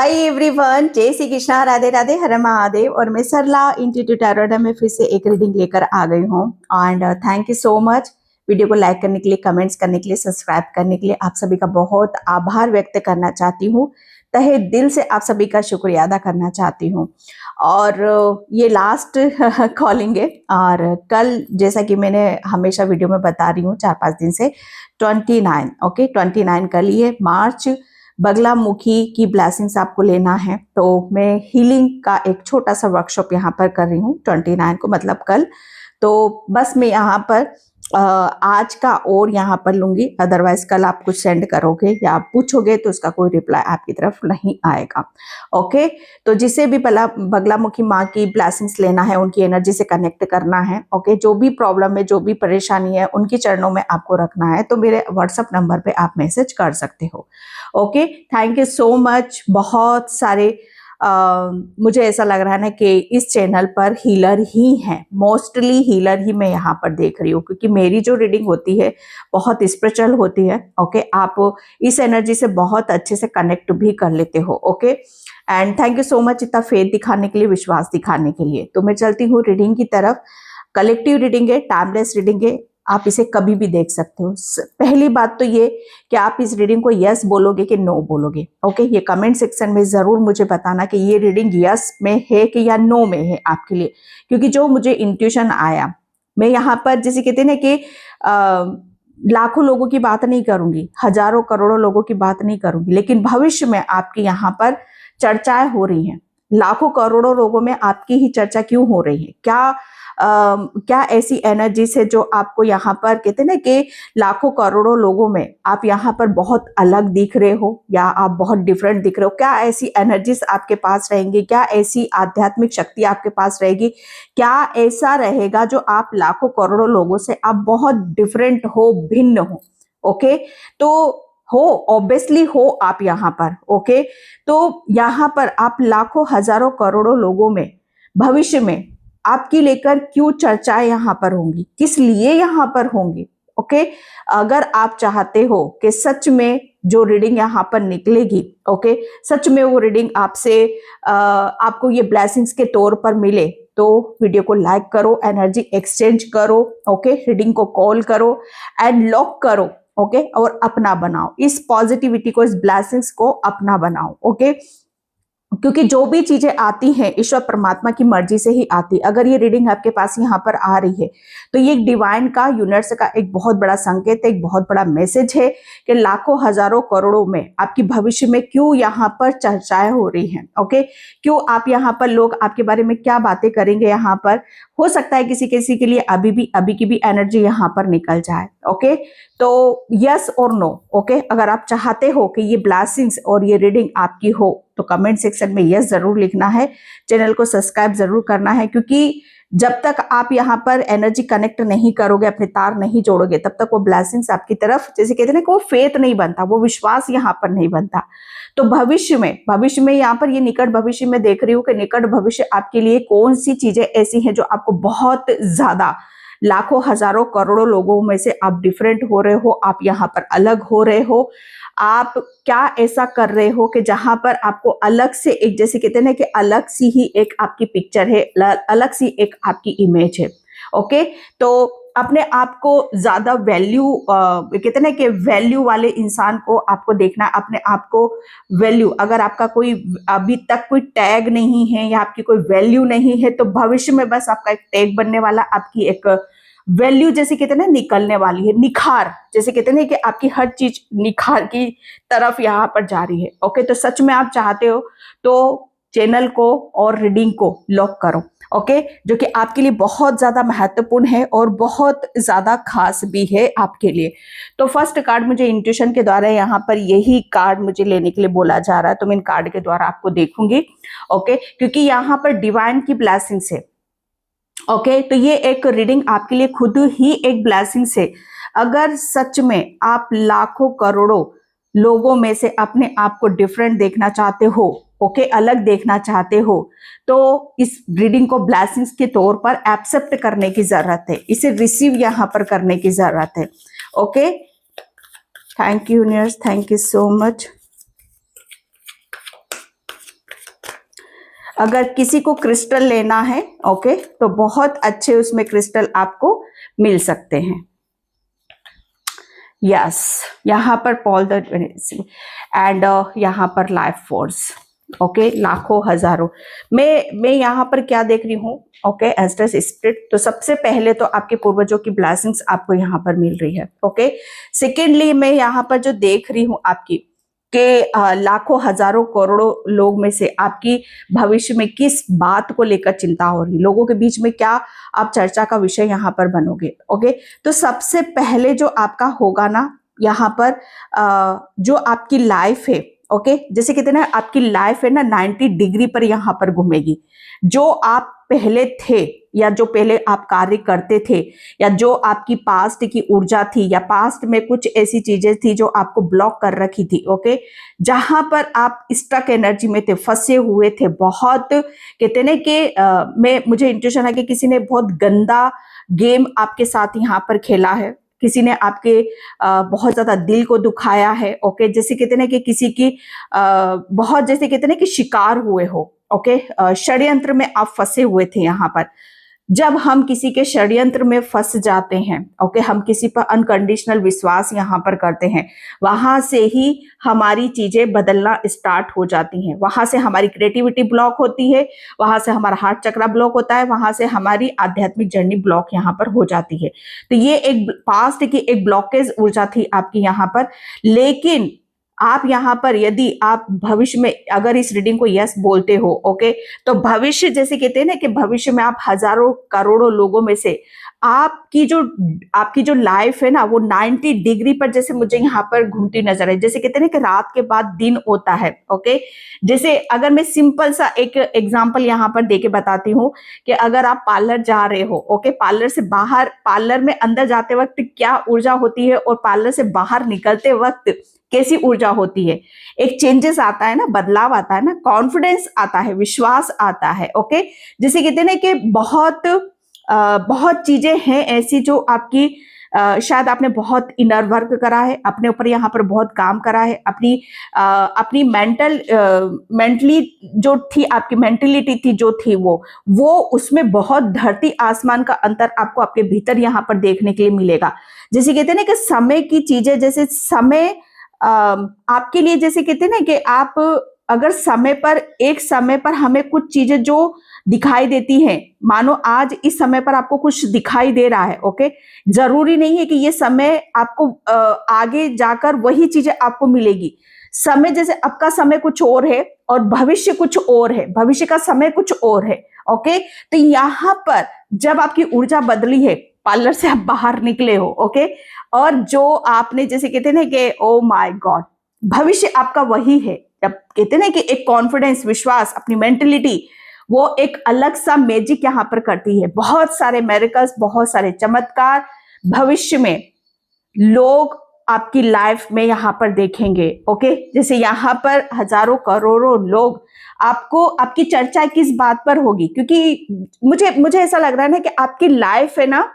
Hi everyone, जय श्री कृष्णा, राधे राधे, हर महादेव। और मैं सरला इंट्यूटिव टैरोट में फिर से एक रीडिंग लेकर आ गई हूँ। And thank you so much video को लाइक करने के लिए, कमेंट्स करने के लिए, सब्सक्राइब करने के लिए। आप सभी का बहुत आभार व्यक्त करना चाहती हूँ, तहे दिल से आप सभी का शुक्रिया अदा करना चाहती हूँ। और ये लास्ट कॉलिंग है। और कल जैसा कि मैंने हमेशा वीडियो में बता रही हूँ 4-5 दिन से 29 ओके 29 कल ये मार्च बगलामुखी की ब्लेसिंग्स आपको लेना है। तो मैं हीलिंग का एक छोटा सा वर्कशॉप यहाँ पर कर रही हूँ 29 को, मतलब कल। तो बस मैं यहाँ पर आज का और यहाँ पर लूंगी, अदरवाइज कल आप कुछ सेंड करोगे या आप पूछोगे तो उसका कोई रिप्लाई आपकी तरफ नहीं आएगा। ओके, तो जिसे भी बगलामुखी माँ की ब्लेसिंग्स लेना है, उनकी एनर्जी से कनेक्ट करना है। ओके, जो भी प्रॉब्लम है, जो भी परेशानी है, उनकी चरणों में आपको रखना है, तो मेरे व्हाट्सएप नंबर पे आप मैसेज कर सकते हो। Okay, thank you so much. बहुत सारे मुझे ऐसा लग रहा है ना कि इस चैनल पर हीलर ही हैं, मोस्टली हीलर ही मैं यहाँ पर देख रही हूँ, क्योंकि मेरी जो रीडिंग होती है बहुत स्पिरिचुअल होती है। ओके, आप इस एनर्जी से बहुत अच्छे से कनेक्ट भी कर लेते हो। Okay, and thank you so much इतना फेथ दिखाने के लिए, विश्वास दिखाने के लिए। तो मैं चलती हूँ रीडिंग की तरफ। कलेक्टिव रीडिंग है, टाइमलेस रीडिंग है, आप इसे कभी भी देख सकते हो। पहली बात तो ये कि आप इस रीडिंग को यस बोलोगे कि नो बोलोगे। ओके, ये कमेंट सेक्शन में जरूर मुझे बताना कि ये रीडिंग यस में है कि या नो में है आपके लिए, क्योंकि जो मुझे इंट्यूशन आया, मैं यहाँ पर जैसे कहते हैं ना कि लाखों लोगों की बात नहीं करूंगी, हजारों करोड़ों लोगों की बात नहीं करूंगी, लेकिन भविष्य में आपके यहाँ पर चर्चाएं हो रही हैं। लाखों करोड़ों लोगों में आपकी ही चर्चा क्यों हो रही है? क्या ऐसी एनर्जी से जो आपको यहाँ पर कहते हैं ना कि लाखों करोड़ों लोगों में आप यहाँ पर बहुत अलग दिख रहे हो या आप बहुत डिफरेंट दिख रहे हो? क्या ऐसी एनर्जीज आपके पास रहेंगी? क्या ऐसी आध्यात्मिक शक्ति आपके पास रहेगी? क्या ऐसा रहेगा जो आप लाखों करोड़ों लोगों से आप बहुत डिफरेंट हो, भिन्न हो? ओके, तो हो, ऑब्वियसली हो आप यहाँ पर। ओके, तो यहाँ पर आप लाखों हजारों करोड़ों लोगों में भविष्य में आपकी लेकर क्यों चर्चाएं यहाँ पर होंगी, किस लिए यहाँ पर होंगी? ओके, अगर आप चाहते हो कि सच में जो रीडिंग यहाँ पर निकलेगी, ओके, सच में वो रीडिंग आपसे आपको ये ब्लेसिंग्स के तौर पर मिले, तो वीडियो को लाइक करो, एनर्जी एक्सचेंज करो। ओके, रीडिंग को कॉल करो एंड लॉक करो। ओके, और अपना बनाओ इस पॉजिटिविटी को, इस ब्लेसिंग्स को अपना बनाओ। ओके, क्योंकि जो भी चीजें आती हैं ईश्वर परमात्मा की मर्जी से ही आती। अगर ये रीडिंग आपके पास यहाँ पर आ रही है तो ये डिवाइन का, यूनिवर्स का एक बहुत बड़ा संकेत है, एक बहुत बड़ा मैसेज है कि लाखों हजारों करोड़ों में आपकी भविष्य में क्यों यहाँ पर चर्चाएं हो रही हैं। ओके, क्यों आप यहाँ पर, लोग आपके बारे में क्या बातें करेंगे यहाँ पर? हो सकता है किसी किसी के लिए अभी की भी एनर्जी यहाँ पर निकल जाए। ओके, तो यस और नो। ओके, अगर आप चाहते हो कि ये ब्लेसिंग्स और ये रीडिंग आपकी हो तो कमेंट सेक्शन में यस जरूर लिखना है, चैनल को सब्सक्राइब जरूर करना है, क्योंकि जब तक आप यहाँ पर एनर्जी कनेक्ट नहीं करोगे, अपने तार नहीं जोड़ोगे, तब तक वो ब्लेसिंग्स आपकी तरफ, जैसे कहते हैं ना, वो फेथ नहीं बनता, वो विश्वास यहाँ पर नहीं बनता। तो भविष्य में यहाँ पर ये निकट भविष्य में देख रही हूँ कि निकट भविष्य आपके लिए कौन सी चीजें ऐसी हैं जो आपको बहुत ज्यादा, लाखों हजारों करोड़ों लोगों में से आप डिफरेंट हो रहे हो, आप यहाँ पर अलग हो रहे हो। आप क्या ऐसा कर रहे हो कि जहां पर आपको अलग से एक, जैसे कहते हैं ना कि अलग सी ही एक आपकी पिक्चर है, अलग सी एक आपकी इमेज है। ओके, तो अपने आप को ज्यादा वैल्यू, कहते हैं ना कि वैल्यू वाले इंसान को आपको देखना, अपने आप को वैल्यू, अगर आपका कोई अभी तक कोई टैग नहीं है या आपकी कोई वैल्यू नहीं है, तो भविष्य में बस आपका एक टैग बनने वाला, आपकी एक वैल्यू, जैसे कहते हैं ना, निकलने वाली है, निखार, जैसे कहते हैं ना कि आपकी हर चीज निखार की तरफ यहाँ पर जा रही है। ओके, तो सच में आप चाहते हो तो चैनल को और रीडिंग को लॉक करो। ओके, जो कि आपके लिए बहुत ज्यादा महत्वपूर्ण है और बहुत ज्यादा खास भी है आपके लिए। तो फर्स्ट कार्ड मुझे इंट्यूशन के द्वारा यहाँ पर यही कार्ड मुझे लेने के लिए बोला जा रहा है, तो मैं इन कार्ड के द्वारा आपको देखूंगी। ओके, क्योंकि यहाँ पर डिवाइन की ब्लेसिंग्स है। ओके, तो ये एक रीडिंग आपके लिए खुद ही एक ब्लेसिंग्स है। अगर सच में आप लाखों करोड़ों लोगों में से अपने आप को डिफरेंट देखना चाहते हो, ओके, अलग देखना चाहते हो, तो इस रीडिंग को ब्लेसिंग्स के तौर पर एक्सेप्ट करने की जरूरत है, इसे रिसीव यहाँ पर करने की जरूरत है। Okay, thank you universe, thank you so much. अगर किसी को क्रिस्टल लेना है, ओके, तो बहुत अच्छे उसमें क्रिस्टल आपको मिल सकते हैं। यस, यहाँ पर पॉल द एंड यहाँ पर लाइफ फोर्स, ओके, लाखों हजारों। मैं यहाँ पर क्या देख रही हूँ, ओके, एस्ट्रस स्पिरिट। तो सबसे पहले तो आपके पूर्वजों की ब्लेसिंग्स आपको यहाँ पर मिल रही है, ओके। सेकेंडली मैं यहाँ पर जो देख रही हूँ आपकी के लाखों हजारों करोड़ों लोग में से आपकी भविष्य में किस बात को लेकर चिंता हो रही, लोगों के बीच में क्या आप चर्चा का विषय यहाँ पर बनोगे, ओके। तो सबसे पहले जो आपका होगा ना यहाँ पर जो आपकी लाइफ है, ओके, जैसे कहते हैं ना आपकी लाइफ है ना 90 डिग्री पर यहाँ पर घूमेगी। जो आप पहले थे या जो पहले आप कार्य करते थे या जो आपकी पास्ट की ऊर्जा थी या पास्ट में कुछ ऐसी चीजें थी जो आपको ब्लॉक कर रखी थी, ओके, जहां पर आप स्टक एनर्जी में थे, फंसे हुए थे, बहुत कहते ना कि मुझे इंट्यूशन है कि किसी ने बहुत गंदा गेम आपके साथ यहाँ पर खेला है, किसी ने आपके बहुत ज्यादा दिल को दुखाया है, ओके, जैसे कहते ना कि किसी की बहुत जैसे कहते ना कि शिकार हुए हो, ओके, षड्यंत्र में आप फंसे हुए थे यहाँ पर। जब हम किसी के षड्यंत्र में फंस जाते हैं, ओके, हम किसी पर अनकंडीशनल विश्वास यहाँ पर करते हैं, वहां से ही हमारी चीजें बदलना स्टार्ट हो जाती हैं, वहां से हमारी क्रिएटिविटी ब्लॉक होती है, वहां से हमारा हार्ट चक्रा ब्लॉक होता है, वहां से हमारी आध्यात्मिक जर्नी ब्लॉक यहाँ पर हो जाती है। तो ये एक पास्ट की एक ब्लॉकेज ऊर्जा थी आपकी यहाँ पर। लेकिन आप यहाँ पर यदि आप भविष्य में अगर इस रीडिंग को यस बोलते हो, ओके, तो भविष्य जैसे कहते हैं ना कि भविष्य में आप हजारों करोड़ों लोगों में से आपकी जो लाइफ है ना वो 90 डिग्री पर जैसे मुझे यहाँ पर घूमती नजर है। जैसे कहते हैं ना कि रात के बाद दिन होता है, ओके। जैसे अगर मैं सिंपल सा एक एग्जांपल यहाँ पर देके बताती हूँ कि अगर आप पार्लर जा रहे हो, ओके, पार्लर से बाहर, पार्लर में अंदर जाते वक्त क्या ऊर्जा होती है और पार्लर से बाहर निकलते वक्त कैसी ऊर्जा होती है, एक चेंजेस आता है ना, बदलाव आता है ना, कॉन्फिडेंस आता है, विश्वास आता है, ओके। जैसे कहते हैं ना कि बहुत चीजें हैं ऐसी जो आपकी शायद आपने बहुत इनर वर्क करा है, अपने ऊपर यहाँ पर बहुत काम करा है, अपनी मेंटली जो थी, आपकी मेंटेलिटी थी जो थी वो उसमें बहुत धरती आसमान का अंतर आपको आपके भीतर यहाँ पर देखने के लिए मिलेगा। जैसे कहते हैं ना कि समय की चीजें, जैसे समय आपके लिए जैसे कहते हैं ना कि आप अगर एक समय पर हमें कुछ चीजें जो दिखाई देती हैं, मानो आज इस समय पर आपको कुछ दिखाई दे रहा है, ओके, जरूरी नहीं है कि ये समय आपको आगे जाकर वही चीजें आपको मिलेगी। समय जैसे आपका समय कुछ और है और भविष्य कुछ और है, भविष्य का समय कुछ और है, ओके। तो यहाँ पर जब आपकी ऊर्जा बदली है, पार्लर से आप बाहर निकले हो, ओके, और जो आपने जैसे कहते हैं ना कि ओ माय गॉड, भविष्य आपका वही है। जब कहते हैं ना कि एक कॉन्फिडेंस, विश्वास, अपनी मेंटेलिटी वो एक अलग सा मैजिक यहाँ पर करती है। बहुत सारे मिरेकल्स, बहुत सारे चमत्कार भविष्य में लोग आपकी लाइफ में यहाँ पर देखेंगे, ओके। जैसे यहाँ पर हजारों करोड़ों लोग आपको, आपकी चर्चा किस बात पर होगी, क्योंकि मुझे ऐसा लग रहा है ना कि आपकी लाइफ है ना,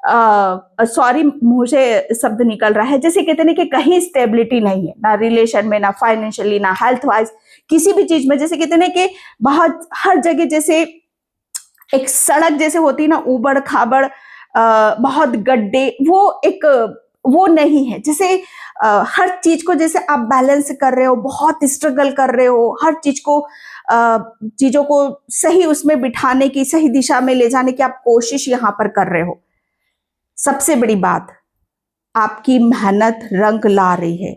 सॉरी मुझे शब्द निकल रहा है, जैसे कहते हैं कि कहीं स्टेबिलिटी नहीं है, ना रिलेशन में, ना फाइनेंशियली, ना हेल्थ वाइज, किसी भी चीज में। जैसे कहते हैं कि बहुत हर जगह जैसे एक सड़क जैसे होती है ना, उबड़ खाबड़, बहुत गड्ढे, वो नहीं है। जैसे हर चीज को जैसे आप बैलेंस कर रहे हो, बहुत स्ट्रगल कर रहे हो, हर चीजों को सही उसमें बिठाने की, सही दिशा में ले जाने की आप कोशिश यहाँ पर कर रहे हो। सबसे बड़ी बात, आपकी मेहनत रंग ला रही है।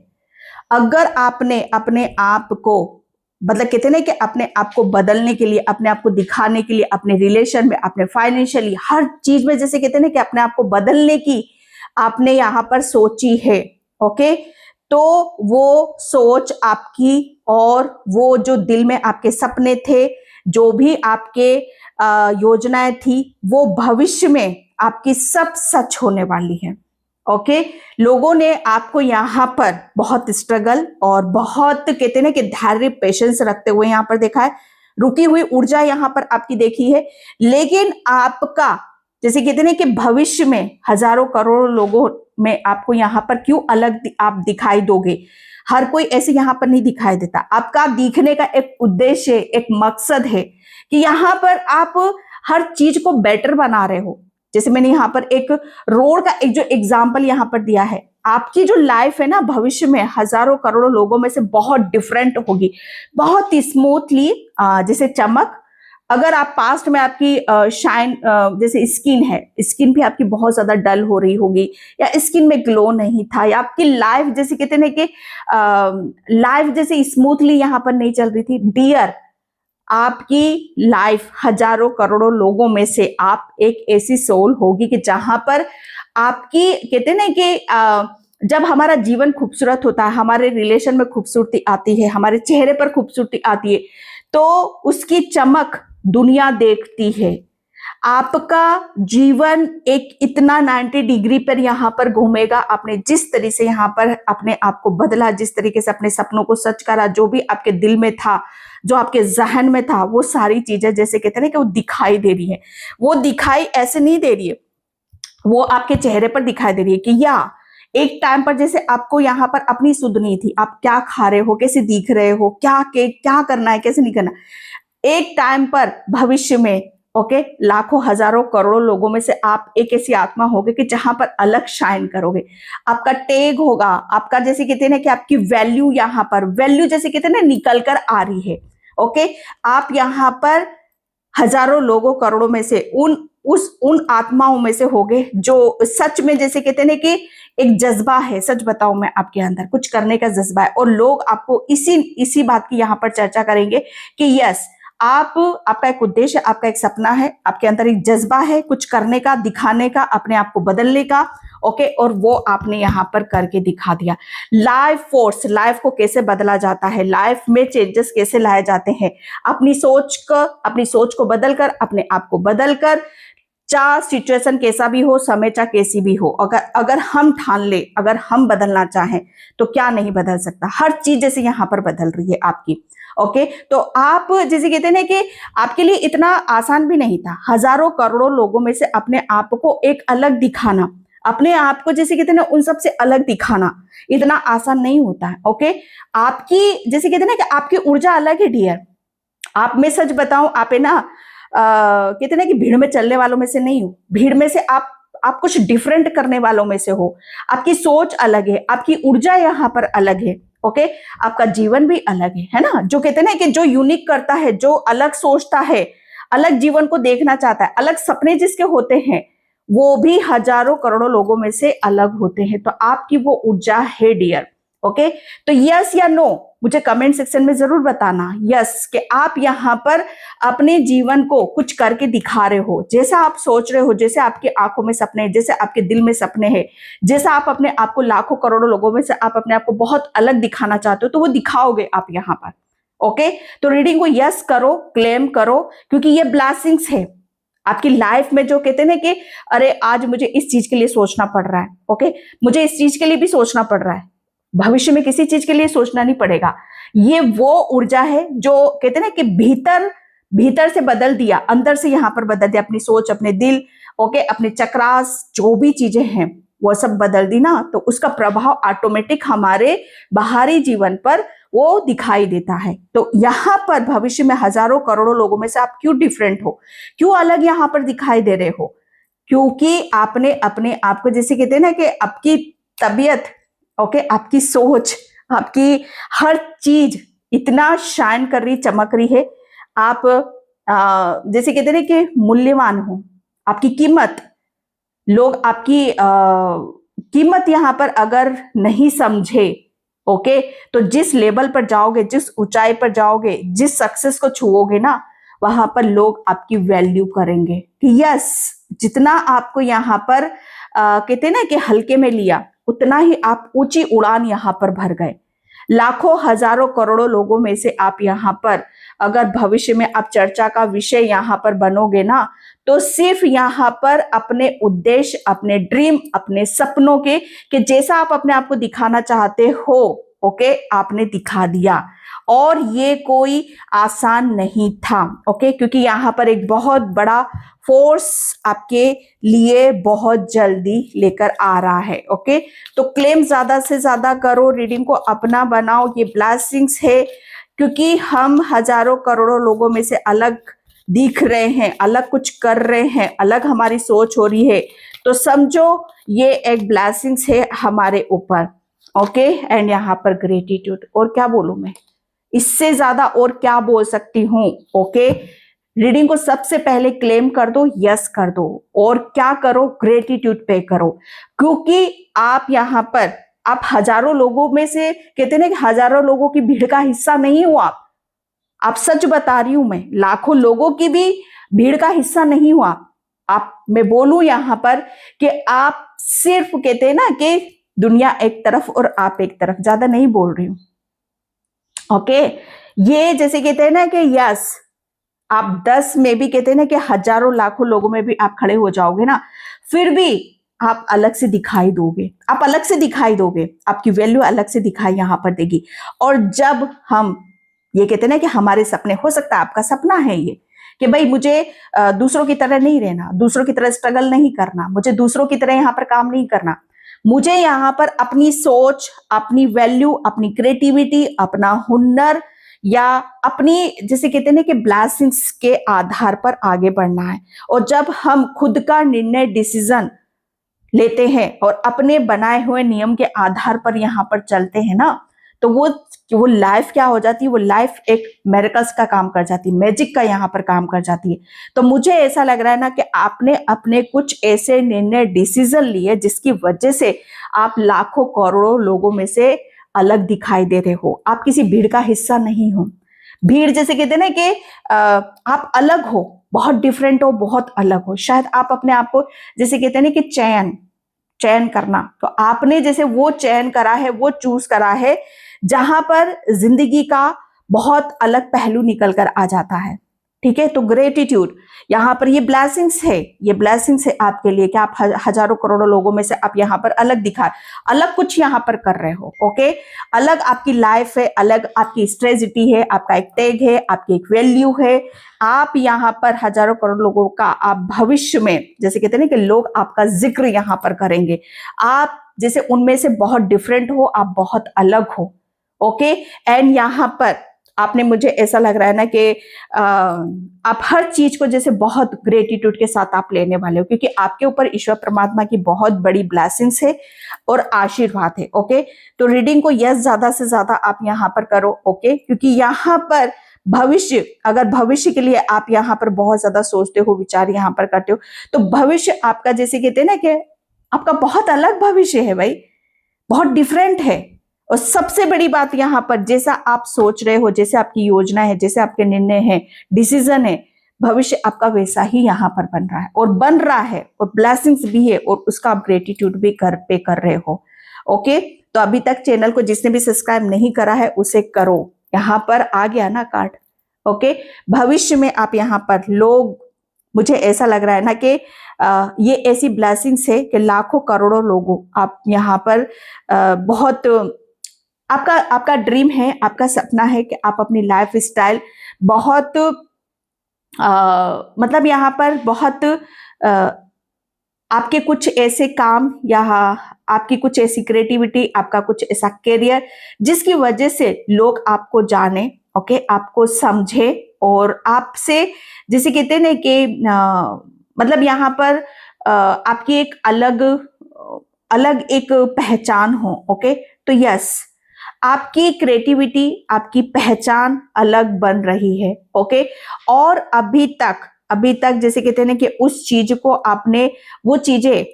अगर आपने अपने आप को, मतलब कहते ना कि अपने आप को बदलने के लिए, अपने आप को दिखाने के लिए, अपने रिलेशन में, अपने फाइनेंशियली, हर चीज में जैसे कहते ना कि अपने आप को बदलने की आपने यहाँ पर सोची है, ओके, तो वो सोच आपकी और वो जो दिल में आपके सपने थे, जो भी आपके योजनाएं थी, वो भविष्य में आपकी सब सच होने वाली है, ओके। लोगों ने आपको यहाँ पर बहुत स्ट्रगल और बहुत कहते हैं कि धैर्य, पेशेंस रखते हुए यहाँ पर देखा है, रुकी हुई ऊर्जा यहाँ पर आपकी देखी है। लेकिन आपका जैसे कहते हैं कि भविष्य में हजारों करोड़ों लोगों में आपको यहाँ पर क्यों अलग आप दिखाई दोगे, हर कोई ऐसे यहाँ पर नहीं दिखाई देता। आपका दिखने का एक उद्देश्य, एक मकसद है कि यहाँ पर आप हर चीज को बेटर बना रहे हो। जैसे मैंने यहाँ पर एक रोड का एक जो एग्जाम्पल यहाँ पर दिया है, आपकी जो लाइफ है ना भविष्य में हजारों करोड़ों लोगों में से बहुत डिफरेंट होगी, बहुत ही स्मूथली, जैसे चमक। अगर आप पास्ट में आपकी शाइन, जैसे स्किन है, स्किन भी आपकी बहुत ज्यादा डल हो रही होगी, या स्किन में ग्लो नहीं था, या आपकी लाइफ जैसे कहते हैं कि लाइफ जैसे स्मूथली यहाँ पर नहीं चल रही थी, डियर, आपकी लाइफ हजारों करोड़ों लोगों में से आप एक ऐसी सोल होगी कि जहां पर आपकी कहते हैं ना कि जब हमारा जीवन खूबसूरत होता है, हमारे रिलेशन में खूबसूरती आती है, हमारे चेहरे पर खूबसूरती आती है, तो उसकी चमक दुनिया देखती है। आपका जीवन एक इतना 90 डिग्री पर यहाँ पर घूमेगा। आपने जिस तरीके से यहाँ पर अपने आप को बदला, जिस तरीके से अपने सपनों को सच करा, जो भी आपके दिल में था, जो आपके जहन में था, वो सारी चीजें जैसे कहते हैं कि वो दिखाई दे रही है। वो दिखाई ऐसे नहीं दे रही है, वो आपके चेहरे पर दिखाई दे रही है कि या एक टाइम पर जैसे आपको यहाँ पर अपनी सुध नहीं थी, आप क्या खा रहे हो, कैसे दिख रहे हो, क्या करना है, कैसे नहीं करना। एक टाइम पर भविष्य में ओके, लाखों हजारों करोड़ों लोगों में से आप एक ऐसी आत्मा होगे कि जहां पर अलग शाइन करोगे। आपका टैग होगा, आपका जैसे कहते हैं ना कि आपकी वैल्यू, यहाँ पर वैल्यू जैसे कहते हैं ना निकल कर आ रही है। ओके, आप यहाँ पर हजारों लोगों करोड़ों में से उन आत्माओं में से होगे जो सच में जैसे कहते हैं ना कि एक जज्बा है, सच बताऊं मैं, आपके अंदर कुछ करने का जज्बा है, और लोग आपको इसी बात की यहाँ पर चर्चा करेंगे कि यस, आपका एक उद्देश्य, आपका एक सपना है, आपके अंदर एक जज्बा है कुछ करने का, दिखाने का, अपने आप को बदलने का। ओके, और वो आपने यहाँ पर करके दिखा दिया। लाइफ फोर्स, लाइफ को कैसे बदला जाता है, लाइफ में चेंजेस कैसे लाए जाते हैं, अपनी सोच को बदलकर, अपने आप को बदलकर, चाहे सिचुएशन कैसा भी हो, समय चाहे कैसी भी हो, अगर हम ठान ले, अगर हम बदलना चाहें तो क्या नहीं बदल सकता। हर चीज जैसे यहाँ पर बदल रही है आपकी। ओके, तो आप जैसे कहते हैं कि आपके लिए इतना आसान भी नहीं था हजारों करोड़ों लोगों में से अपने आप को एक अलग दिखाना, अपने आप को जैसे कहते हैं ना उन सबसे अलग दिखाना इतना आसान नहीं होता है। ओके, आपकी जैसे कहते हैं ना कि आपकी ऊर्जा अलग है डियर। आप, मैं सच बताऊं, आप है ना कहते हैं ना कि भीड़ में चलने वालों में से नहीं हो, भीड़ में से आप कुछ डिफरेंट करने वालों में से हो। आपकी सोच अलग है, आपकी ऊर्जा यहाँ पर अलग है। ओके, आपका जीवन भी अलग है ना। जो कहते हैं ना कि जो यूनिक करता है, जो अलग सोचता है, अलग जीवन को देखना चाहता है, अलग सपने जिसके होते हैं, वो भी हजारों करोड़ों लोगों में से अलग होते हैं। तो आपकी वो ऊर्जा है डियर। ओके, तो यस या नो मुझे कमेंट सेक्शन में जरूर बताना। यस कि आप यहाँ पर अपने जीवन को कुछ करके दिखा रहे हो, जैसा आप सोच रहे हो, जैसे आपकी आंखों में सपने हैं, जैसे आपके दिल में सपने हैं, जैसा आप अपने आप को लाखों करोड़ों लोगों में से आप अपने आप को बहुत अलग दिखाना चाहते हो, तो वो दिखाओगे आप यहाँ पर। ओके, तो रीडिंग को यस करो, क्लेम करो, क्योंकि ये ब्लेसिंग्स है आपकी लाइफ में। जो कहते हैं ना कि अरे आज मुझे इस चीज के लिए सोचना पड़ रहा है, ओके, मुझे इस चीज के लिए भी सोचना पड़ रहा है, भविष्य में किसी चीज के लिए सोचना नहीं पड़ेगा। ये वो ऊर्जा है जो कहते हैं ना कि भीतर से बदल दिया, अंदर से यहाँ पर बदल दिया, अपनी सोच, अपने दिल, ओके, अपने चक्रास, जो भी चीजें हैं वो सब बदल दी ना, तो उसका प्रभाव ऑटोमेटिक हमारे बाहरी जीवन पर वो दिखाई देता है। तो यहाँ पर भविष्य में हजारों करोड़ों लोगों में से आप क्यों डिफरेंट हो, क्यों अलग यहाँ पर दिखाई दे रहे हो? क्योंकि आपने अपने आप को जैसे कहते हैं ना कि आपकी तबीयत, ओके, आपकी सोच, आपकी हर चीज इतना शाइन कर रही, चमक रही है। आप जैसे कहते हैं ना कि मूल्यवान हो, आपकी कीमत, लोग आपकी कीमत यहाँ पर अगर नहीं समझे, ओके, तो जिस लेवल पर जाओगे, जिस ऊंचाई पर जाओगे, जिस सक्सेस को छुओगे ना, वहां पर लोग आपकी वैल्यू करेंगे कि यस, जितना आपको यहाँ पर कहते हैं ना कि हल्के में लिया, उतना ही आप ऊंची उड़ान यहाँ पर भर गए। लाखों हजारों करोड़ों लोगों में से आप यहाँ पर अगर भविष्य में आप चर्चा का विषय यहाँ पर बनोगे ना, तो सिर्फ यहाँ पर अपने उद्देश्य, अपने ड्रीम, अपने सपनों के कि जैसा आप अपने आप को दिखाना चाहते हो, ओके, आपने दिखा दिया। और ये कोई आसान नहीं था, ओके, क्योंकि यहाँ पर एक बहुत बड़ा फोर्स आपके लिए बहुत जल्दी लेकर आ रहा है, ओके। तो क्लेम ज्यादा से ज्यादा करो, रीडिंग को अपना बनाओ, ये ब्लेसिंग्स है, क्योंकि हम हजारों करोड़ों लोगों में से अलग दिख रहे हैं, अलग कुछ कर रहे हैं, अलग हमारी सोच हो रही है, तो समझो ये एक ब्लेसिंग्स है हमारे ऊपर, ओके। एंड यहाँ पर ग्रेटिट्यूड, और क्या बोलूं मैं, इससे ज्यादा और क्या बोल सकती हूँ, ओके। रीडिंग को सबसे पहले क्लेम कर दो, यस कर दो, और क्या करो, ग्रेटिट्यूड पे करो, क्योंकि आप यहाँ पर आप हजारों लोगों में से, कहते हैं ना कि हजारों लोगों की भीड़ का हिस्सा नहीं हो आप सच बता रही हूं मैं, लाखों लोगों की भी भीड़ का हिस्सा नहीं हुआ आप। मैं बोलूं यहां पर कि आप सिर्फ, कहते हैं ना कि दुनिया एक तरफ और आप एक तरफ, ज्यादा नहीं बोल रही हूं, ओके। ये जैसे कहते हैं ना कि यस, आप 10 में भी, कहते हैं ना कि हजारों लाखों लोगों में भी आप खड़े हो जाओगे ना, फिर भी आप अलग से दिखाई दोगे, आप अलग से दिखाई दोगे, आपकी वैल्यू अलग से दिखाई यहां पर देगी। और जब हम ये कहते हैं ना कि हमारे सपने, हो सकता है आपका सपना है ये कि भाई मुझे दूसरों की तरह नहीं रहना, दूसरों की तरह स्ट्रगल नहीं करना, मुझे दूसरों की तरह यहाँ पर काम नहीं करना, मुझे यहाँ पर अपनी सोच, अपनी वैल्यू, अपनी क्रिएटिविटी, अपना हुनर, या अपनी, जैसे कहते हैं ना कि ब्लेसिंग्स के आधार पर आगे बढ़ना है। और जब हम खुद का निर्णय, डिसीजन लेते हैं और अपने बनाए हुए नियम के आधार पर यहाँ पर चलते हैं ना, तो वो लाइफ क्या हो जाती है, वो लाइफ एक मेरेकल्स का काम कर जाती है, मैजिक का यहाँ पर काम कर जाती है। तो मुझे ऐसा लग रहा है ना कि आपने अपने कुछ ऐसे निर्णय, डिसीजन लिए जिसकी वजह से आप लाखों करोड़ों लोगों में से अलग दिखाई दे रहे हो, आप किसी भीड़ का हिस्सा नहीं हो। भीड़ जैसे कहते हैं ना कि आप अलग हो, बहुत डिफरेंट हो, बहुत अलग हो। शायद आप अपने आप को, जैसे कहते हैं ना कि चयन करना, तो आपने जैसे वो चयन करा है, वो चूज करा है, जहां पर जिंदगी का बहुत अलग पहलू निकल कर आ जाता है, ठीक है। तो ग्रेटिट्यूड, यहाँ पर ये ब्लेसिंग्स है, ये ब्लेसिंग्स है आपके लिए कि आप हजारों करोड़ों लोगों में से आप यहाँ पर अलग कुछ यहाँ पर कर रहे हो, ओके। अलग आपकी लाइफ है, अलग आपकी स्ट्रेटजी है, आपका एक टैग है, आपकी एक वैल्यू है। आप यहाँ पर हजारों करोड़ लोगों का, आप भविष्य में, जैसे कहते हैं ना कि लोग आपका जिक्र यहाँ पर करेंगे, आप जैसे उनमें से बहुत डिफरेंट हो, आप बहुत अलग हो, ओके। एंड यहाँ पर आपने, मुझे ऐसा लग रहा है ना कि आप हर चीज को जैसे बहुत ग्रेटिट्यूड के साथ आप लेने वाले हो, क्योंकि आपके ऊपर ईश्वर परमात्मा की बहुत बड़ी ब्लेसिंग्स है और आशीर्वाद है, ओके। तो रीडिंग को यस ज्यादा से ज्यादा आप यहाँ पर करो, ओके, क्योंकि यहाँ पर भविष्य, अगर भविष्य के लिए आप यहाँ पर बहुत ज्यादा सोचते हो, विचार यहाँ पर करते हो, तो भविष्य आपका, जैसे कहते हैं ना कि आपका बहुत अलग भविष्य है भाई, बहुत डिफरेंट है। और सबसे बड़ी बात यहाँ पर, जैसा आप सोच रहे हो, जैसे आपकी योजना है, जैसे आपके निर्णय है, डिसीजन है, भविष्य आपका वैसा ही यहाँ पर बन रहा है और बन रहा है, और ब्लेसिंग्स भी है, और उसका आप ग्रेटिट्यूड भी कर रहे हो, ओके। तो अभी तक चैनल को जिसने भी सब्सक्राइब नहीं करा है उसे करो, यहाँ पर आ गया ना कार्ड, ओके। भविष्य में आप यहाँ पर लोग, मुझे ऐसा लग रहा है ना कि ये ऐसी ब्लेसिंग्स है कि लाखों करोड़ों लोगों, आप यहाँ पर बहुत, आपका ड्रीम है, आपका सपना है कि आप अपनी लाइफ स्टाइल बहुत मतलब यहाँ पर बहुत आपके कुछ ऐसे काम, या आपकी कुछ ऐसी क्रिएटिविटी, आपका कुछ ऐसा करियर जिसकी वजह से लोग आपको जाने, ओके, आपको समझे, और आपसे, जैसे कहते हैं ना कि मतलब यहाँ पर आपकी एक अलग एक पहचान हो, ओके। तो यस, आपकी क्रिएटिविटी, आपकी पहचान अलग बन रही है, ओके। और अभी तक जैसे कहते हैं ना कि उस चीज को आपने, वो चीजें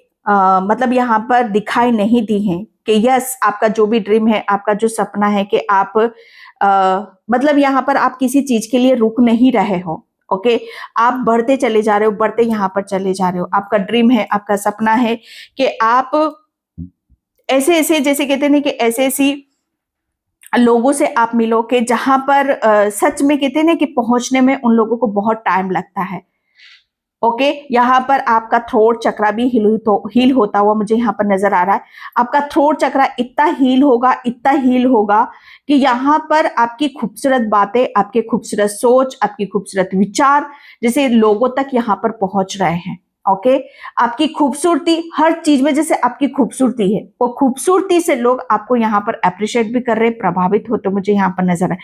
मतलब यहाँ पर दिखाई नहीं दी हैं कि यस, आपका जो भी ड्रीम है, आपका जो सपना है कि आप मतलब यहाँ पर आप किसी चीज के लिए रुक नहीं रहे हो, ओके। आप बढ़ते चले जा रहे हो, बढ़ते यहाँ पर चले जा रहे हो। आपका ड्रीम है, आपका सपना है कि आप ऐसे ऐसे, जैसे कहते हैं कि ऐसे ऐसी लोगों से आप मिलो कि जहां पर सच में कहते हैं ना कि पहुंचने में उन लोगों को बहुत टाइम लगता है, ओके, यहाँ पर आपका थ्रोट चक्रा भी हील होता हुआ मुझे यहाँ पर नजर आ रहा है। आपका थ्रोट चक्रा इतना हील होगा कि यहाँ पर आपकी खूबसूरत बातें, आपके खूबसूरत सोच, आपकी खूबसूरत विचार जैसे लोगों तक यहाँ पर पहुंच रहे हैं। ओके, आपकी खूबसूरती हर चीज में जैसे आपकी खूबसूरती है, वो खूबसूरती से लोग आपको यहाँ पर अप्रिशिएट भी कर रहे हैं, प्रभावित होते मुझे यहाँ पर नजर है।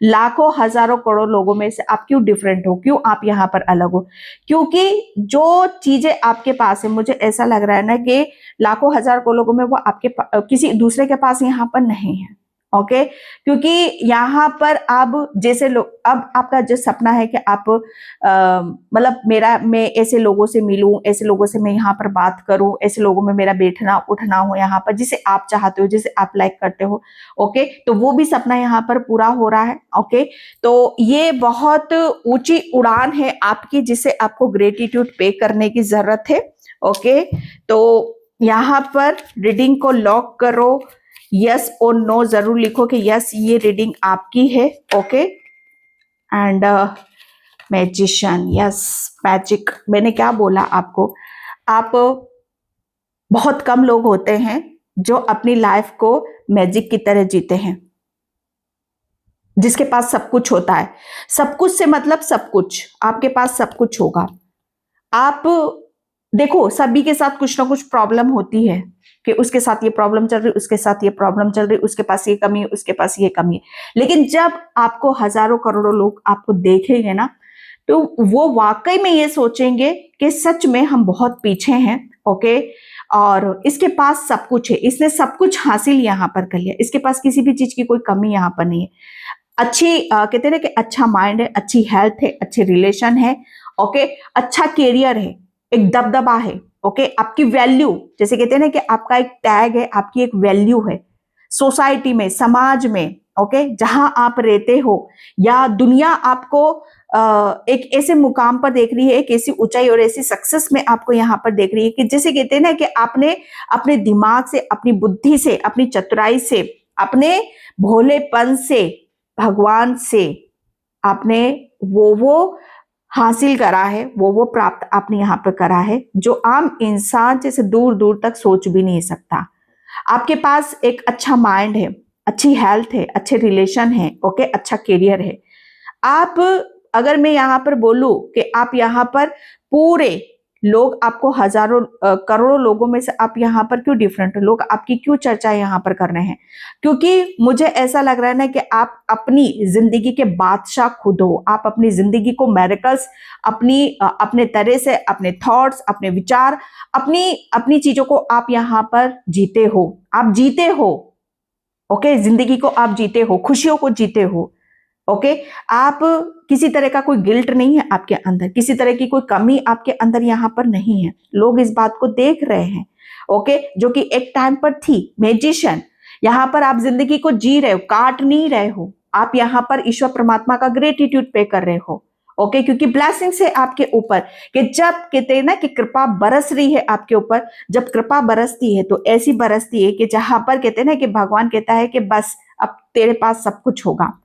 लाखों हजारों करोड़ लोगों में से आप क्यों डिफरेंट हो, क्यों आप यहाँ पर अलग हो? क्योंकि जो चीजें आपके पास है, मुझे ऐसा लग रहा है ना कि लाखों हजार को लोगों में वो आपके किसी दूसरे के पास यहाँ पर नहीं है। ओके, क्योंकि यहाँ पर अब जैसे लोग, अब आपका जो सपना है कि आप मतलब मैं ऐसे लोगों से मिलूं, ऐसे लोगों से मैं यहाँ पर बात करूं, ऐसे लोगों में मेरा बैठना उठना हो यहाँ पर, जिसे आप चाहते हो, जिसे आप लाइक करते हो। ओके, तो वो भी सपना यहाँ पर पूरा हो रहा है। ओके, तो ये बहुत ऊंची उड़ान है आपकी, जिसे आपको ग्रेटिट्यूड पे करने की जरूरत है। ओके, तो यहाँ पर रीडिंग को लॉक करो, यस और नो जरूर लिखो कि यस ये रीडिंग आपकी है। Okay, and magician, yes magic, मैंने क्या बोला आपको, आप बहुत कम लोग होते हैं जो अपनी लाइफ को मैजिक की तरह जीते हैं, जिसके पास सब कुछ होता है। सब कुछ से मतलब सब कुछ, आपके पास सब कुछ होगा। आप देखो, सभी के साथ कुछ ना कुछ प्रॉब्लम होती है कि उसके साथ ये प्रॉब्लम चल रही, उसके साथ ये प्रॉब्लम चल रही, उसके पास ये कमी है, उसके पास ये कमी है। लेकिन जब आपको हजारों करोड़ों लोग आपको देखेंगे ना, तो वो वाकई में ये सोचेंगे कि सच में हम बहुत पीछे हैं। ओके, और इसके पास सब कुछ है, इसने सब कुछ हासिल यहाँ पर कर लिया, इसके पास किसी भी चीज की कोई कमी यहाँ पर नहीं है। अच्छी कहते हैं ना कि अच्छा माइंड है, अच्छी हेल्थ है, अच्छे रिलेशन है। ओके, अच्छा कैरियर है, एक दबदबा है। ओके, आपकी वैल्यू, जैसे कहते हैं ना कि आपका एक टैग है, आपकी एक वैल्यू है सोसाइटी में, समाज में। ओके, जहां आप रहते हो या दुनिया आपको एक ऐसे मुकाम पर देख रही है, एक ऐसी ऊंचाई और ऐसी सक्सेस में आपको यहाँ पर देख रही है कि जैसे कहते हैं ना कि आपने अपने दिमाग से, अपनी बुद्धि से, अपनी चतुराई से, अपने भोलेपन से, भगवान से आपने वो हासिल करा है, वो प्राप्त आपने यहाँ पर करा है, जो आम इंसान जैसे दूर दूर तक सोच भी नहीं सकता। आपके पास एक अच्छा माइंड है, अच्छी हेल्थ है, अच्छे रिलेशन है। ओके, अच्छा कैरियर है। आप, अगर मैं यहाँ पर बोलूं कि आप यहाँ पर पूरे लोग आपको हजारों करोड़ों लोगों में से आप यहाँ पर क्यों डिफरेंट हो, लोग आपकी क्यों चर्चा यहाँ पर कर रहे हैं? क्योंकि मुझे ऐसा लग रहा है ना कि आप अपनी जिंदगी के बादशाह खुद हो। आप अपनी जिंदगी को मेरिकल्स, अपने तरह से, अपने थॉट्स, अपने विचार, अपनी चीजों को आप यहाँ पर जीते हो, आप जीते हो। ओके, जिंदगी को आप जीते हो, खुशियों को जीते हो। ओके, आप किसी तरह का कोई गिल्ट नहीं है आपके अंदर, किसी तरह की कोई कमी आपके अंदर यहाँ पर नहीं है। लोग इस बात को देख रहे हैं। ओके, जो कि एक टाइम पर थी। मैजिशियन, यहाँ पर आप जिंदगी को जी रहे हो, काट नहीं रहे हो। आप यहाँ पर ईश्वर परमात्मा का ग्रेटिट्यूड पे कर रहे हो। ओके, क्योंकि ब्लेसिंग्स है आपके ऊपर, कि जब कहते हैं ना कि कृपा बरस रही है आपके ऊपर, जब कृपा बरसती है तो ऐसी बरसती है कि जहां पर कहते हैं ना कि भगवान कहता है कि बस अब तेरे पास सब कुछ होगा।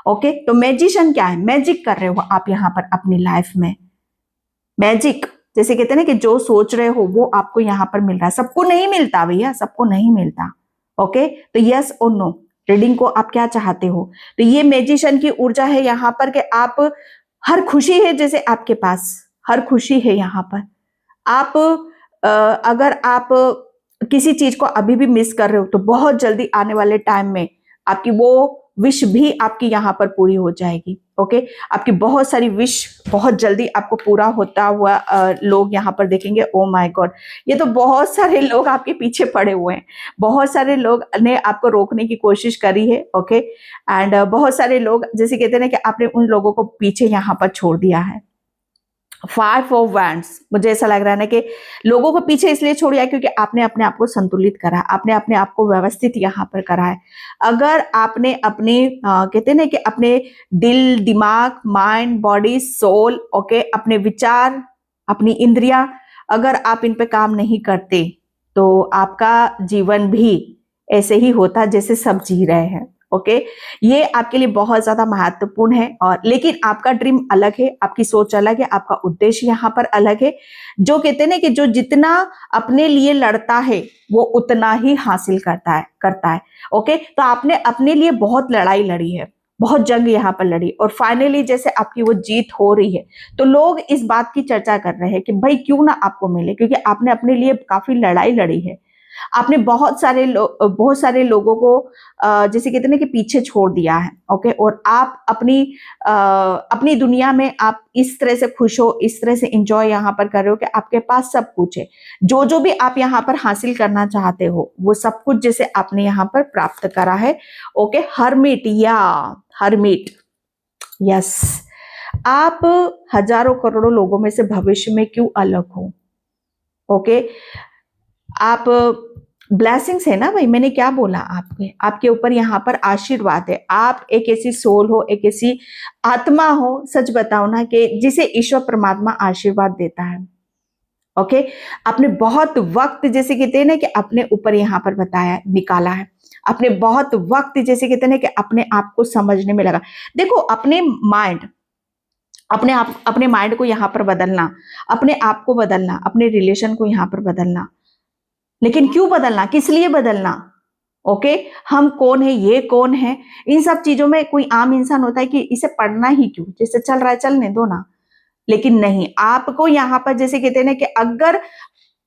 ओके, तो मैजिशियन क्या है? मैजिक कर रहे हो आप यहाँ पर अपनी लाइफ में। मैजिक, जैसे कहते हैं ना कि जो सोच रहे हो वो आपको यहाँ पर मिल रहा है। सबको नहीं मिलता भैया, सबको नहीं मिलता। ओके, तो यस और नो रीडिंग को आप क्या चाहते हो? तो ये मैजिशियन की ऊर्जा है यहाँ पर कि आप, हर खुशी है जैसे आपके पास, हर खुशी है यहाँ पर। आप अगर आप किसी चीज को अभी भी मिस कर रहे हो तो बहुत जल्दी आने वाले टाइम में आपकी वो विश भी आपकी यहाँ पर पूरी हो जाएगी। ओके, आपकी बहुत सारी विश बहुत जल्दी आपको पूरा होता हुआ लोग यहाँ पर देखेंगे। ओ माय गॉड, ये तो बहुत सारे लोग आपके पीछे पड़े हुए हैं, बहुत सारे लोग ने आपको रोकने की कोशिश करी है। ओके, एंड बहुत सारे लोग, जैसे कहते हैं ना कि आपने उन लोगों को पीछे यहाँ पर छोड़ दिया है। 5 ऑफ वैंड्स, मुझे ऐसा लग रहा है ना कि लोगों को पीछे इसलिए छोड़िया क्योंकि आपने अपने आप को संतुलित करा, आपने अपने आप को व्यवस्थित यहाँ पर करा है। अगर आपने अपने कहते हैं ना कि अपने दिल, दिमाग, माइंड, बॉडी, सोल, ओके, अपने विचार, अपनी इंद्रियां, अगर आप इन पे काम नहीं करते तो आपका जीवन भी ऐसे ही होता जैसे सब जी रहे हैं। ओके, ये आपके लिए बहुत ज्यादा महत्वपूर्ण है। और लेकिन आपका ड्रीम अलग है, आपकी सोच अलग है, आपका उद्देश्य यहाँ पर अलग है। जो कहते हैं ना कि जो जितना अपने लिए लड़ता है वो उतना ही हासिल करता है। ओके, तो आपने अपने लिए बहुत लड़ाई लड़ी है, बहुत जंग यहाँ पर लड़ी, और फाइनली जैसे आपकी वो जीत हो रही है तो लोग इस बात की चर्चा कर रहे हैं कि भाई क्यों ना आपको मिले, क्योंकि आपने अपने लिए काफी लड़ाई लड़ी है। आपने बहुत सारे लोगों को जैसे कहते हैं ना कि पीछे छोड़ दिया है। ओके, और आप अपनी दुनिया में आप इस तरह से खुश हो, इस तरह से एंजॉय यहाँ पर कर रहे हो कि आपके पास सब कुछ है। जो जो भी आप यहाँ पर हासिल करना चाहते हो वो सब कुछ जैसे आपने यहाँ पर प्राप्त करा है। Okay, hermit, yes. आप हजारों करोड़ों लोगों में से भविष्य में क्यों अलग हो? ओके, आप ब्लेसिंग्स है ना भाई, मैंने क्या बोला, आपके ऊपर यहाँ पर आशीर्वाद है। आप एक ऐसी सोल हो, एक ऐसी आत्मा हो, सच बताओ ना, कि जिसे ईश्वर परमात्मा आशीर्वाद देता है। ओके, आपने बहुत वक्त जैसे कहते हैं ना कि अपने ऊपर यहाँ पर निकाला है। आपने बहुत वक्त जैसे कहते हैं ना कि अपने आप को समझने में लगा। देखो, अपने माइंड को यहाँ पर बदलना, अपने आप को बदलना, अपने रिलेशन को यहाँ पर बदलना, लेकिन क्यों बदलना, किस लिए बदलना? ओके, हम कौन है, ये कौन है, इन सब चीजों में कोई आम इंसान होता है कि इसे पढ़ना ही क्यों, जैसे चल रहा है चलने दो ना। लेकिन नहीं, आपको यहाँ पर जैसे कहते हैं ना कि अगर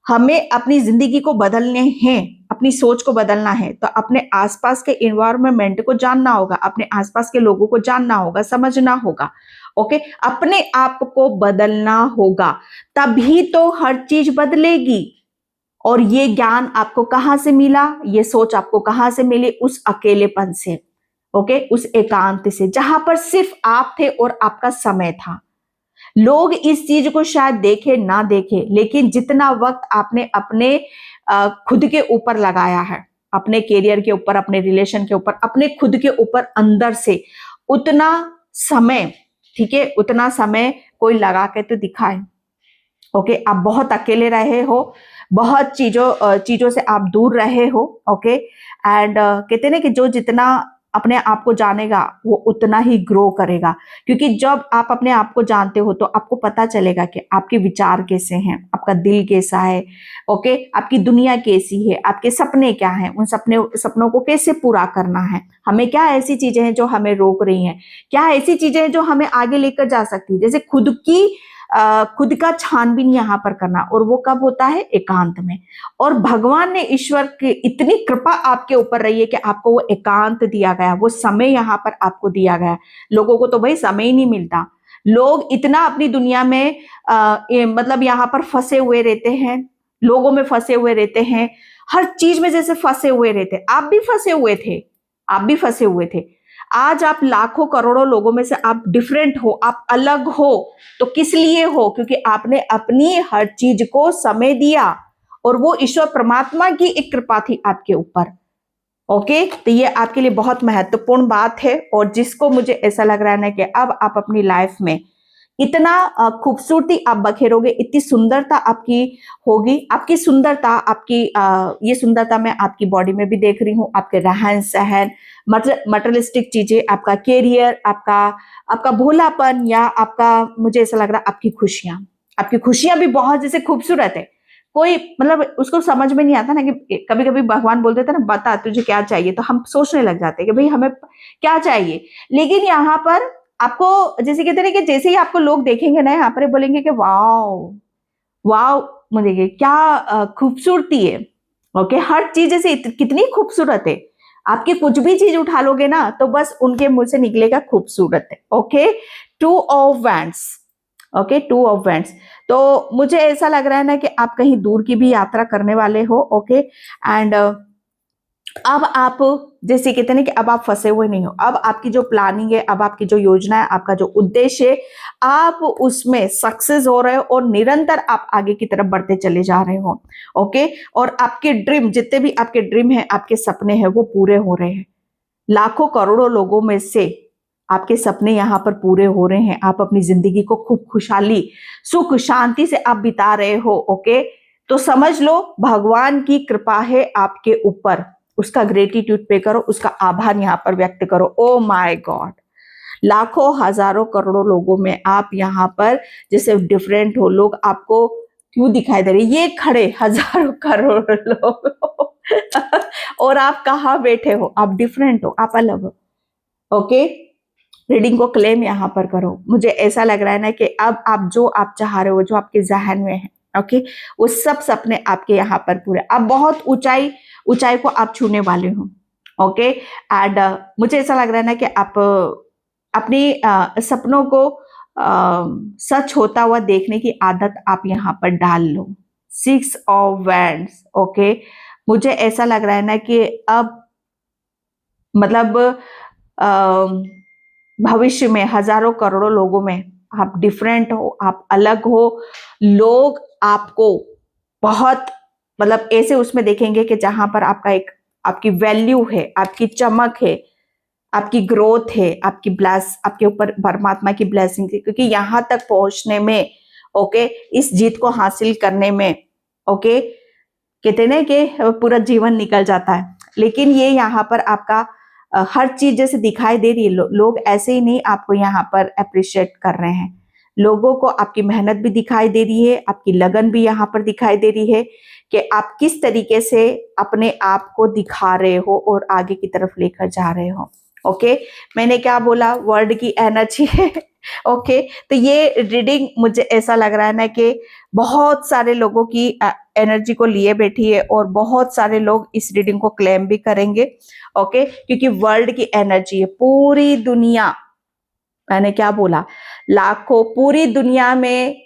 हमें अपनी जिंदगी को बदलने हैं, अपनी सोच को बदलना है, तो अपने आसपास के एनवायरमेंट को जानना होगा, अपने आसपास के लोगों को जानना होगा, समझना होगा। ओके, अपने आप को बदलना होगा, तभी तो हर चीज बदलेगी। और ये ज्ञान आपको कहां से मिला, ये सोच आपको कहां से मिली? उस अकेलेपन से। ओके, उस एकांत से, जहां पर सिर्फ आप थे और आपका समय था। लोग इस चीज को शायद देखे ना देखे, लेकिन जितना वक्त आपने अपने खुद के ऊपर लगाया है, अपने कैरियर के ऊपर, अपने रिलेशन के ऊपर, अपने खुद के ऊपर अंदर से, उतना समय, ठीक है, उतना समय कोई लगा के तो दिखाए। ओके, आप बहुत अकेले रहे हो, बहुत चीजों से आप दूर रहे हो। ओके, एंड कहते हैं ना कि जो जितना अपने आप को जानेगा वो उतना ही ग्रो करेगा, क्योंकि जब आप अपने आप को जानते हो तो आपको पता चलेगा कि आपके विचार कैसे हैं, आपका दिल कैसा है। ओके, आपकी दुनिया कैसी है, आपके सपने क्या हैं, उन सपनों को कैसे पूरा करना है, हमें क्या ऐसी चीजें हैं जो हमें रोक रही हैं, क्या ऐसी चीजें हैं जो हमें आगे लेकर जा सकती है। जैसे खुद का छानबीन यहाँ पर करना, और वो कब होता है? एकांत में। और भगवान ने, ईश्वर की इतनी कृपा आपके ऊपर रही है कि आपको वो एकांत दिया गया, वो समय यहाँ पर आपको दिया गया। लोगों को तो भाई समय ही नहीं मिलता, लोग इतना अपनी दुनिया में मतलब यहाँ पर फंसे हुए रहते हैं, लोगों में फंसे हुए रहते हैं, हर चीज में जैसे फंसे हुए रहते। आप भी फंसे हुए थे। आज आप लाखों करोड़ों लोगों में से आप डिफरेंट हो, आप अलग हो, तो किस लिए हो? क्योंकि आपने अपनी हर चीज को समय दिया, और वो ईश्वर परमात्मा की एक कृपा थी आपके ऊपर। ओके, तो ये आपके लिए बहुत महत्वपूर्ण बात है, और जिसको मुझे ऐसा लग रहा है ना कि अब आप अपनी लाइफ में इतना खूबसूरती आप बखेरोगे, इतनी सुंदरता आपकी होगी। आपकी सुंदरता, ये सुंदरता मैं आपकी बॉडी में भी देख रही हूँ, आपके रहन सहन, मटेरियलिस्टिक चीजें, आपका कैरियर, आपका भोलापन, या मुझे ऐसा लग रहा है आपकी खुशियां भी बहुत जैसे खूबसूरत है। कोई मतलब उसको समझ में नहीं आता ना, कि कभी कभी भगवान बोल देता ना, बता तुझे क्या चाहिए, तो हम सोचने लग जाते हैं कि भाई हमें क्या चाहिए। लेकिन यहाँ पर आपको जैसे कहते हैं कि जैसे ही आपको लोग देखेंगे ना, यहाँ पर बोलेंगे कि वाओ वाओ, मुझे क्या खूबसूरती है। ओके, हर चीज जैसे कितनी खूबसूरत है। आपकी कुछ भी चीज उठा लोगे ना, तो बस उनके मुंह से निकलेगा खूबसूरत है। Okay, 2 of Wands। Okay, 2 of Wands। तो मुझे ऐसा लग रहा है ना कि आप कहीं दूर की भी यात्रा करने वाले हो। ओके, एंड अब आप जैसे कहते हैं ना कि अब आप फंसे हुए नहीं हो, अब आपकी जो प्लानिंग है, अब आपकी जो योजना है, आपका जो उद्देश्य है, आप उसमें सक्सेस हो रहे हो, और निरंतर आप आगे की तरफ बढ़ते चले जा रहे हो। ओके, और आपके ड्रीम, जितने भी आपके ड्रीम है, आपके सपने हैं, वो पूरे हो रहे हैं। लाखों करोड़ों लोगों में से आपके सपने यहाँ पर पूरे हो रहे हैं। आप अपनी जिंदगी को खूब खुशहाली, सुख शांति से आप बिता रहे हो। ओके, तो समझ लो भगवान की कृपा है आपके ऊपर, उसका ग्रेटिट्यूड पे करो, उसका आभार यहाँ पर व्यक्त करो। ओ माय गॉड, लाखों हजारों करोड़ों लोगों में आप यहाँ पर जैसे डिफरेंट हो। लोग आपको क्यों दिखाई दे रहे, ये खड़े हजारों करोड़ लोग और आप कहाँ बैठे हो, आप डिफरेंट हो, आप अलग हो। ओके, रीडिंग को क्लेम यहाँ पर करो। मुझे ऐसा लग रहा है ना कि अब आप जो आप चाह रहे हो, जो आपके जहन में है, ओके, वो सब सपने आपके यहाँ पर पूरे, आप बहुत ऊंचाई ऊंचाई को आप छूने वाले हो। ओके, एंड मुझे ऐसा लग रहा है ना कि आप अपनी सपनों को सच होता हुआ देखने की आदत आप यहाँ पर डाल लो। 6 ऑफ वैंड्स। ओके, मुझे ऐसा लग रहा है ना कि अब मतलब भविष्य में हजारों करोड़ों लोगों में आप डिफरेंट हो, आप अलग हो। लोग आपको बहुत मतलब ऐसे उसमें देखेंगे कि जहां पर आपका एक आपकी वैल्यू है, आपकी चमक है, आपकी ग्रोथ है, आपकी आपके ऊपर परमात्मा की ब्लेसिंग है। क्योंकि यहां तक पहुंचने में, ओके, इस जीत को हासिल करने में, ओके, कहते ना कि पूरा जीवन निकल जाता है, लेकिन ये यहाँ पर आपका हर चीज जैसे दिखाई दे रही है। लोग ऐसे ही नहीं आपको यहाँ पर अप्रिशिएट कर रहे हैं। लोगों को आपकी मेहनत भी दिखाई दे रही है, आपकी लगन भी यहाँ पर दिखाई दे रही है कि आप किस तरीके से अपने आप को दिखा रहे हो और आगे की तरफ लेकर जा रहे हो। ओके, मैंने क्या बोला, वर्ड की एनर्जी है। ओके, तो ये रीडिंग मुझे ऐसा लग रहा है ना कि बहुत सारे लोगों की एनर्जी को लिए बैठी है और बहुत सारे लोग इस रीडिंग को क्लेम भी करेंगे। ओके, क्योंकि वर्ल्ड की एनर्जी है, पूरी दुनिया, मैंने क्या बोला, लाखों, पूरी दुनिया में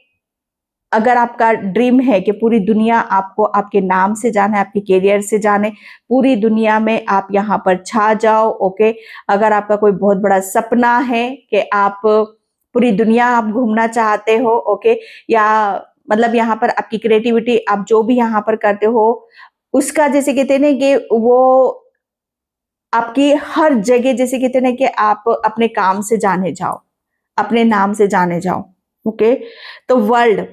अगर आपका ड्रीम है कि पूरी दुनिया आपको आपके नाम से जाने, आपके करियर से जाने, पूरी दुनिया में आप यहाँ पर छा जाओ। ओके, अगर आपका कोई बहुत बड़ा सपना है कि आप पूरी दुनिया आप घूमना चाहते हो, ओके, या मतलब यहाँ पर आपकी क्रिएटिविटी, आप जो भी यहाँ पर करते हो उसका जैसे कहते हैं ना कि वो आपकी हर जगह जैसे कहते हैं ना कि आप अपने काम से जाने जाओ, अपने नाम से जाने जाओ। ओके, तो वर्ल्ड,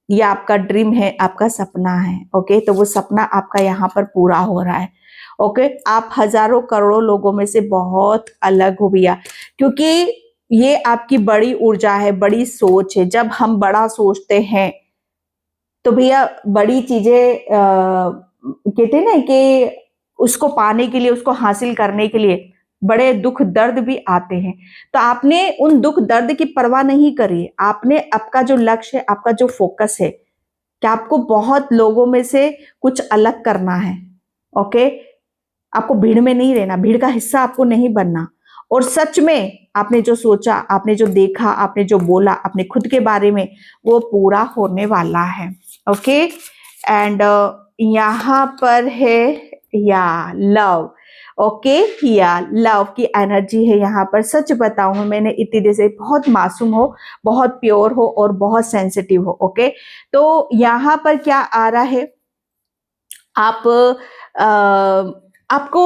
ये आपका ड्रीम है, आपका सपना है। ओके, तो वो सपना आपका यहाँ पर पूरा हो रहा है। ओके, आप हजारों करोड़ों लोगों में से बहुत अलग हो भैया, क्योंकि ये आपकी बड़ी ऊर्जा है, बड़ी सोच है। जब हम बड़ा सोचते हैं तो भैया बड़ी चीजें कहते हैं ना कि उसको पाने के लिए, उसको हासिल करने के लिए बड़े दुख दर्द भी आते हैं। तो आपने उन दुख दर्द की परवाह नहीं करी, आपने आपका जो लक्ष्य है, आपका जो फोकस है कि आपको बहुत लोगों में से कुछ अलग करना है। ओके, आपको भीड़ में नहीं रहना, भीड़ का हिस्सा आपको नहीं बनना। और सच में आपने जो सोचा, आपने जो देखा, आपने जो बोला अपने खुद के बारे में, वो पूरा होने वाला है। ओके, एंड यहाँ पर है या लव। ओके, या लव की एनर्जी है यहाँ पर। सच बताऊं, मैंने इतनी देर से, बहुत मासूम हो, बहुत प्योर हो और बहुत सेंसिटिव हो। ओके, तो यहाँ पर क्या आ रहा है, आप आपको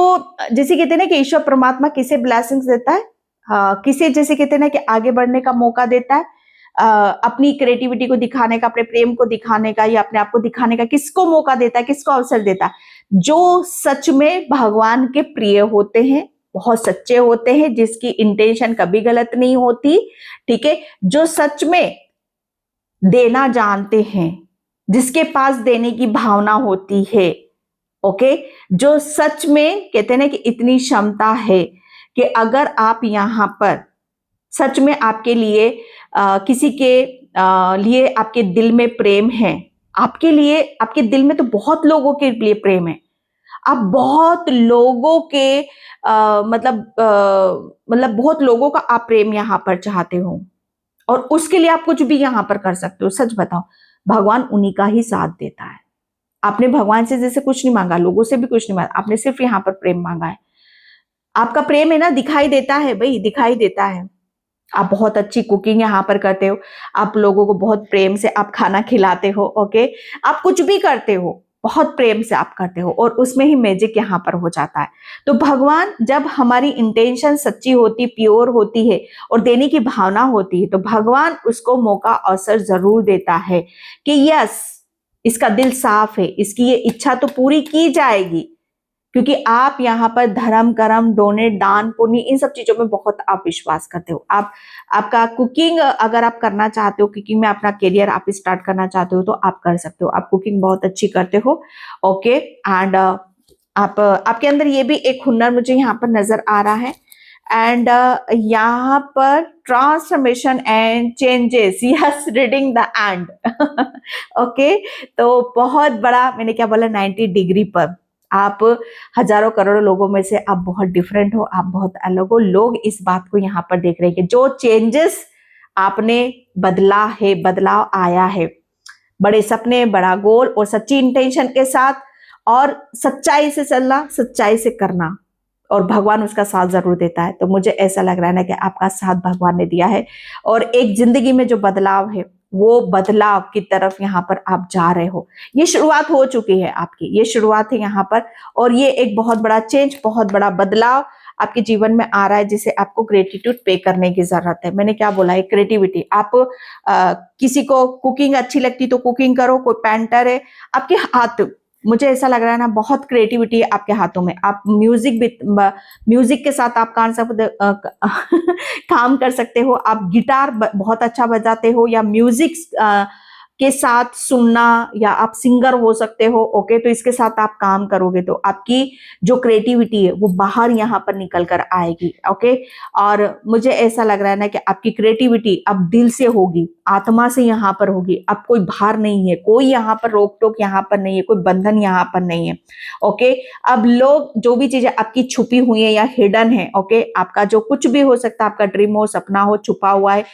जैसे कहते हैं ना कि ईश्वर परमात्मा किसे ब्लेसिंग्स देता है, किसे जैसे कहते हैं ना कि आगे बढ़ने का मौका देता है, अपनी क्रिएटिविटी को दिखाने का, अपने प्रेम को दिखाने का, या अपने आप को दिखाने का किसको मौका देता है, किसको अवसर देता है? जो सच में भगवान के प्रिय होते हैं, बहुत सच्चे होते हैं, जिसकी इंटेंशन कभी गलत नहीं होती। ठीक है, जो सच में देना जानते हैं, जिसके पास देने की भावना होती है। ओके, जो सच में कहते हैं ना कि इतनी क्षमता है कि अगर आप यहाँ पर सच में आपके लिए किसी के लिए आपके दिल में प्रेम है, आपके लिए, आपके दिल में तो बहुत लोगों के लिए प्रेम है, आप बहुत लोगों के मतलब बहुत लोगों का आप प्रेम यहाँ पर चाहते हो, और उसके लिए आप कुछ भी यहाँ पर कर सकते हो। सच बताओ, भगवान उन्हीं का ही साथ देता है। आपने भगवान से जैसे कुछ नहीं मांगा, लोगों से भी कुछ नहीं मांगा, आपने सिर्फ यहाँ पर प्रेम मांगा है। आपका प्रेम है ना, दिखाई देता है भाई, दिखाई देता है। आप बहुत अच्छी कुकिंग यहाँ पर करते हो, आप लोगों को बहुत प्रेम से आप खाना खिलाते हो। ओके, आप कुछ भी करते हो बहुत प्रेम से आप करते हो, और उसमें ही मैजिक यहाँ पर हो जाता है। तो भगवान, जब हमारी इंटेंशन सच्ची होती, प्योर होती है और देने की भावना होती है, तो भगवान उसको मौका अवसर जरूर देता है कि यस, इसका दिल साफ है, इसकी ये इच्छा तो पूरी की जाएगी। क्योंकि आप यहाँ पर धर्म कर्म डोनेट दान पुण्य इन सब चीजों में बहुत आप विश्वास करते हो। आप आपका कुकिंग अगर आप करना चाहते हो, कुकिंग में अपना करियर आप स्टार्ट करना चाहते हो तो आप कर सकते हो। आप कुकिंग बहुत अच्छी करते हो। ओके एंड आप आपके अंदर ये भी एक हुनर मुझे यहाँ पर नजर आ रहा है। एंड यहाँ पर transformation and changes, yes reading the end. Okay, तो बहुत बड़ा मैंने क्या बोला 90 डिग्री पर आप हजारों करोड़ों लोगों में से आप बहुत डिफरेंट हो, आप बहुत अलग हो। लोग इस बात को यहाँ पर देख रहे हैं कि जो चेंजेस आपने बदला है, बदलाव आया है, बड़े सपने बड़ा गोल और सच्ची इंटेंशन के साथ और सच्चाई से चलना, सच्चाई से करना, और भगवान उसका साथ जरूर देता है। तो मुझे ऐसा लग रहा है ना कि आपका साथ भगवान ने दिया है और एक जिंदगी में जो बदलाव है वो बदलाव की तरफ यहाँ पर आप जा रहे हो। ये शुरुआत हो चुकी है आपकी, ये शुरुआत है यहाँ पर, और ये एक बहुत बड़ा चेंज, बहुत बड़ा बदलाव आपके जीवन में आ रहा है जिसे आपको ग्रेटिट्यूड पे करने की जरूरत है। मैंने क्या बोला है, क्रिएटिविटी। आप किसी को कुकिंग अच्छी लगती तो कुकिंग करो, कोई पेंटर है, आपके हाथ, मुझे ऐसा लग रहा है ना बहुत क्रिएटिविटी है आपके हाथों में। आप म्यूजिक भी, म्यूजिक के साथ आप काम कर सकते हो। आप गिटार बहुत अच्छा बजाते हो या म्यूजिक के साथ सुनना, या आप सिंगर हो सकते हो। ओके, तो इसके साथ आप काम करोगे तो आपकी जो क्रिएटिविटी है वो बाहर यहाँ पर निकल कर आएगी। ओके, और मुझे ऐसा लग रहा है ना कि आपकी क्रिएटिविटी अब दिल से होगी, आत्मा से यहाँ पर होगी। अब कोई भार नहीं है, कोई यहाँ पर रोक टोक यहाँ पर नहीं है, कोई बंधन यहाँ पर नहीं है। ओके, अब लोग जो भी चीजें आपकी छुपी हुई है या हिडन है, ओके, आपका जो कुछ भी हो सकता है, आपका ड्रीम हो, सपना हो, छुपा हुआ है,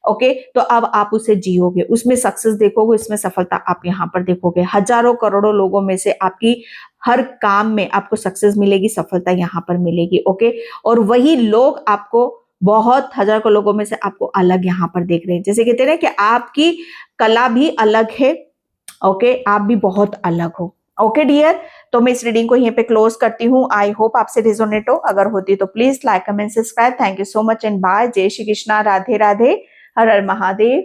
ओके, तो अब आप उसे जियोगे, उसमें सक्सेस देखोगे, उसमें सफलता आप यहाँ पर देखोगे। हजारों करोड़ों लोगों में से आपकी हर काम में आपको सक्सेस मिलेगी, सफलता यहाँ पर मिलेगी। ओके, और वही लोग आपको बहुत हजारों को लोगों में से आपको अलग यहाँ पर देख रहे हैं। जैसे कहते हैं ना कि आपकी कला भी अलग है। ओके, आप भी बहुत अलग हो। ओके डियर, तो मैं इस रीडिंग को यहीं पे क्लोज करती हूँ। आई होप आपसे रिजोनेट हो, अगर होती तो please like comment subscribe. Thank you so much and bye. जय श्री कृष्णा, राधे राधे, हर हर महादेव।